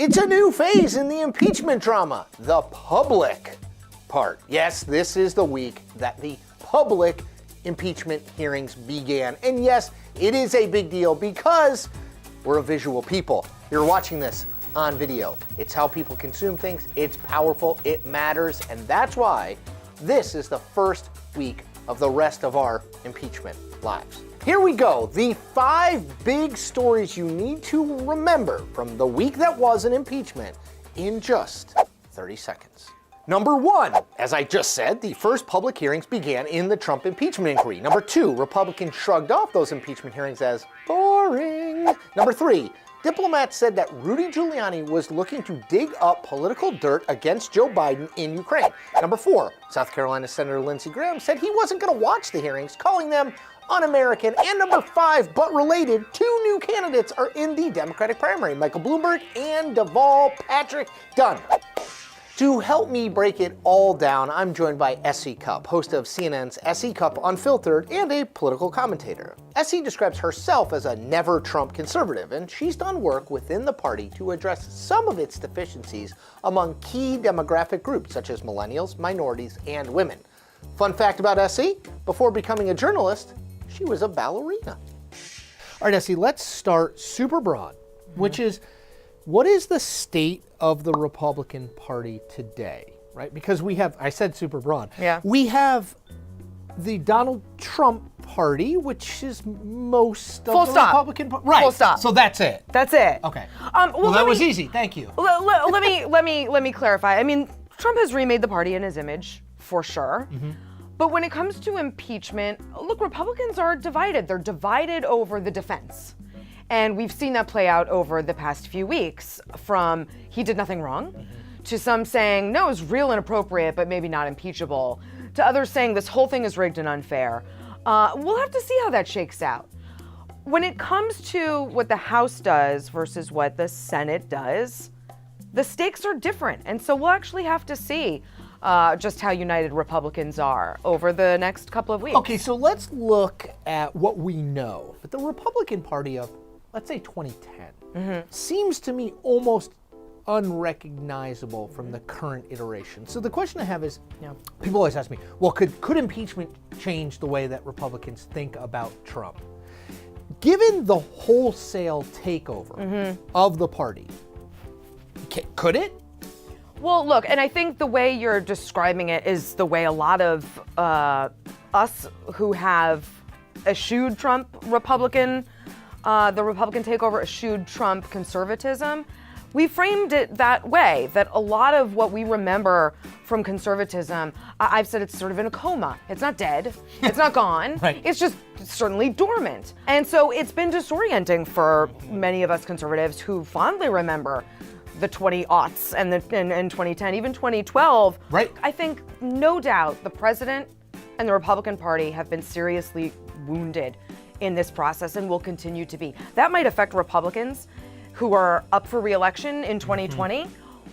It's a new phase in the impeachment drama, the public part. Yes, this is the week that the public impeachment hearings began. And yes, it is a big deal because we're a visual people. You're watching this on video. It's how people consume things. It's powerful. It matters. And that's why this is the first week of the rest of our impeachment lives. Here we go. The 5 big stories you need to remember from the week that was an impeachment in just 30 seconds. Number 1, as I just said, the first public hearings began in the Trump impeachment inquiry. Number 2, Republicans shrugged off those impeachment hearings as boring. Number 3, diplomats said that Rudy Giuliani was looking to dig up political dirt against Joe Biden in Ukraine. Number 4, South Carolina Senator Lindsey Graham said he wasn't going to watch the hearings, calling them un-American. And number 5, but related, 2 new candidates are in the Democratic primary, Michael Bloomberg and Deval Patrick Dunn. To help me break it all down, I'm joined by S.E. Cupp, host of CNN's S.E. Cupp Unfiltered and a political commentator. S.E. describes herself as a never-Trump conservative, and she's done work within the party to address some of its deficiencies among key demographic groups such as millennials, minorities, and women. Fun fact about S.E., before becoming a journalist, she was a ballerina. All right, S.E., let's start super broad, which is, what is the state of the Republican Party today, right? Because we have, I said super broad. Yeah. We have the Donald Trump Party, which is most of the Republican Party. Right. Full stop. So that's it. That's it. Okay. Well, that was easy. Thank you. Let me clarify. I mean, Trump has remade the party in his image, for sure. Mm-hmm. But when it comes to impeachment, look, Republicans are divided. They're divided over the defense. And we've seen that play out over the past few weeks, from he did nothing wrong, to some saying, no, it's real inappropriate, but maybe not impeachable, to others saying this whole thing is rigged and unfair. We'll have to see how that shakes out. When it comes to what the House does versus what the Senate does, the stakes are different. And so we'll actually have to see just how united Republicans are over the next couple of weeks. Okay, so let's look at what we know. But the Republican Party of, let's say, 2010 seems to me almost unrecognizable from the current iteration. So the question I have is, people always ask me, well, could impeachment change the way that Republicans think about Trump? Given the wholesale takeover of the party, could it? Well, look, and I think the way you're describing it is the way a lot of us who have eschewed Trump Republican, the Republican takeover eschewed Trump conservatism. We framed it that way, that a lot of what we remember from conservatism, I've said it's sort of in a coma. It's not dead, it's not gone, Right. It's just certainly dormant. And so it's been disorienting for many of us conservatives who fondly remember the 20-aughts and 2010, even 2012. Right. I think, no doubt, the president and the Republican Party have been seriously wounded in this process and will continue to be. That might affect Republicans who are up for re-election in 2020.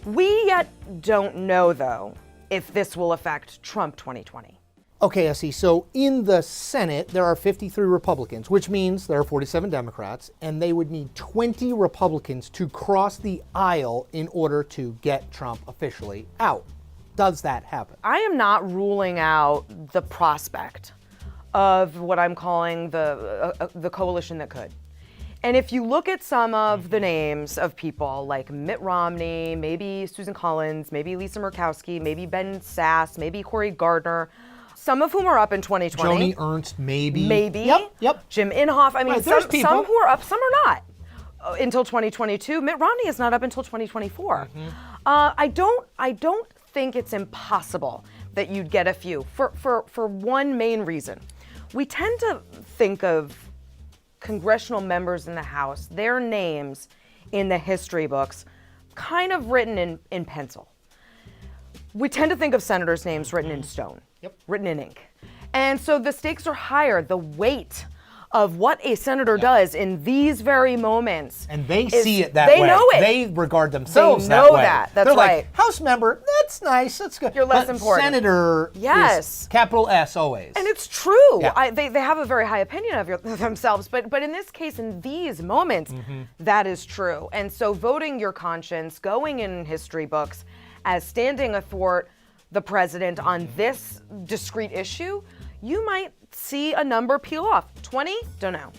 We yet don't know, though, if this will affect Trump 2020. Okay, S.E., so in the Senate, there are 53 Republicans, which means there are 47 Democrats, and they would need 20 Republicans to cross the aisle in order to get Trump officially out. Does that happen? I am not ruling out the prospect of what I'm calling the coalition that could. And if you look at some of the names of people like Mitt Romney, maybe Susan Collins, maybe Lisa Murkowski, maybe Ben Sasse, maybe Cory Gardner, some of whom are up in 2020. Joni Ernst, maybe. Yep. Jim Inhofe. I mean, Right, some who are up, some are not. Until 2022. Mitt Romney is not up until 2024. I don't think it's impossible that you'd get a few for one main reason. We tend to think of congressional members in the House, their names in the history books, kind of written in pencil. We tend to think of senators' names written in stone, written in ink. And so the stakes are higher. The weight of what a senator does in these very moments. And they see it that way. They know it. They regard themselves that way. They know that. That's They're right. like, House member, that's nice. That's good. You're less But important. Senator Yes. is capital S always. And it's true. Yeah. They have a very high opinion of themselves, but in this case, in these moments, that is true. And so voting your conscience, going in history books as standing athwart the president on this discrete issue, you might see a number peel off. 20? Don't know.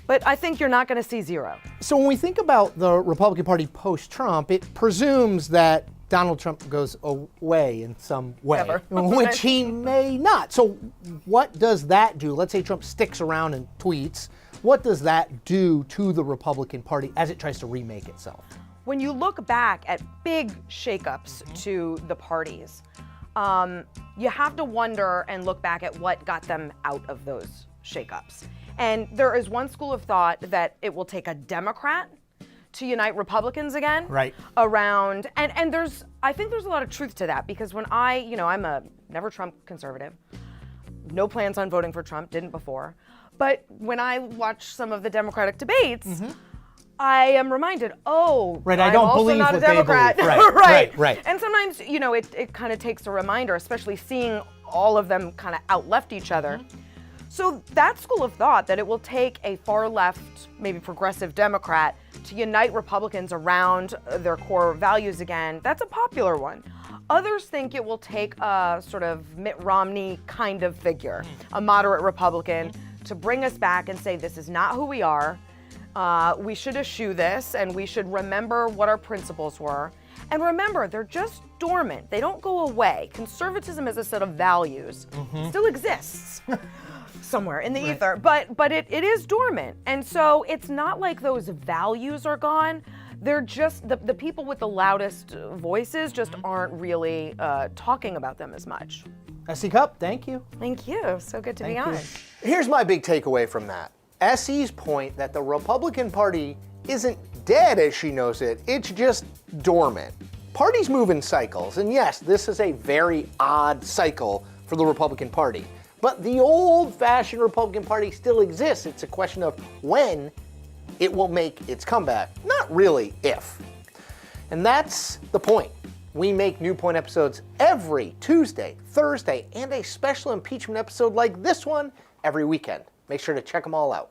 But I think you're not going to see 0. So when we think about the Republican Party post-Trump, it presumes that Donald Trump goes away in some way, Never. which he may not. So what does that do? Let's say Trump sticks around and tweets. What does that do to the Republican Party as it tries to remake itself? When you look back at big shakeups to the parties, you have to wonder and look back at what got them out of those shakeups. And there is one school of thought that it will take a Democrat to unite Republicans again. Right. Around, and I think there's a lot of truth to that, because when I'm a never Trump conservative, no plans on voting for Trump, didn't before. But when I watch some of the Democratic debates, I am reminded, right, I I'm don't also believe not what a Democrat. they believe. Right, right. And sometimes, it kind of takes a reminder, especially seeing all of them kind of out-left each other. So that school of thought that it will take a far-left, maybe progressive Democrat to unite Republicans around their core values again, that's a popular one. Others think it will take a sort of Mitt Romney kind of figure, a moderate Republican, to bring us back and say, this is not who we are. We should eschew this, and we should remember what our principles were. And remember, they're just dormant. They don't go away. Conservatism as a set of values still exists somewhere in the ether, but it is dormant. And so it's not like those values are gone. They're just, the people with the loudest voices just aren't really talking about them as much. S.E. Cup, thank you. Thank you. So good to be on. Here's my big takeaway from that. S.E.'s point that the Republican Party isn't dead as she knows it, it's just dormant. Parties move in cycles, and yes, this is a very odd cycle for the Republican Party. But the old-fashioned Republican Party still exists. It's a question of when it will make its comeback, not really if. And that's the point. We make New Point episodes every Tuesday, Thursday, and a special impeachment episode like this one every weekend. Make sure to check them all out.